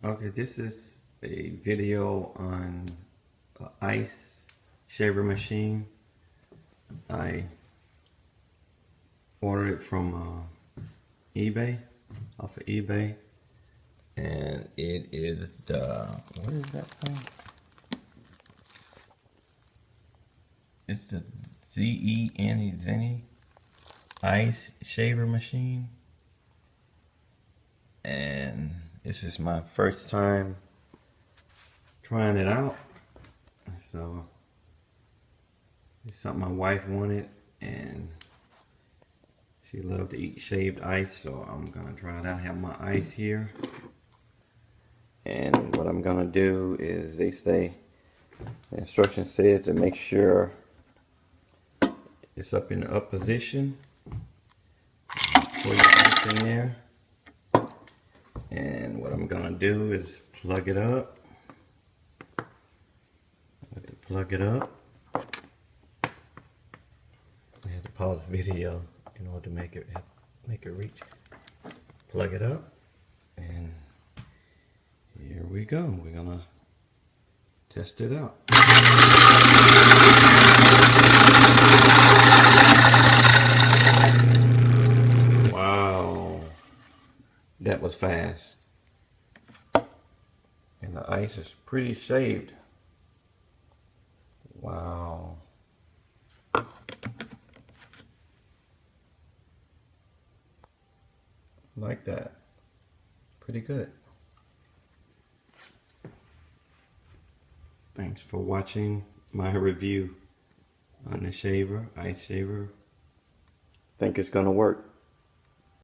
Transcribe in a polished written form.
Okay, this is a video on an ice shaver machine. I ordered it from eBay, off of eBay, and it is the, what is that thing? It's the Zeny ice shaver machine, and this is my first time trying it out. So it's something my wife wanted, and she loved to eat shaved ice, so I'm gonna try it out. I have my ice here, and what I'm gonna do is, they say, the instruction says to make sure it's up in the up position. Pour your ice in there, and what I'm gonna do is plug it up. Plug it up. I had to pause the video in order to make it reach. Plug it up, and here we go. We're gonna test it out. Wow, that was fast, and the ice is pretty shaved. Wow. Like that. Pretty good. Thanks for watching my review on the shaver, ice shaver. Think it's gonna work.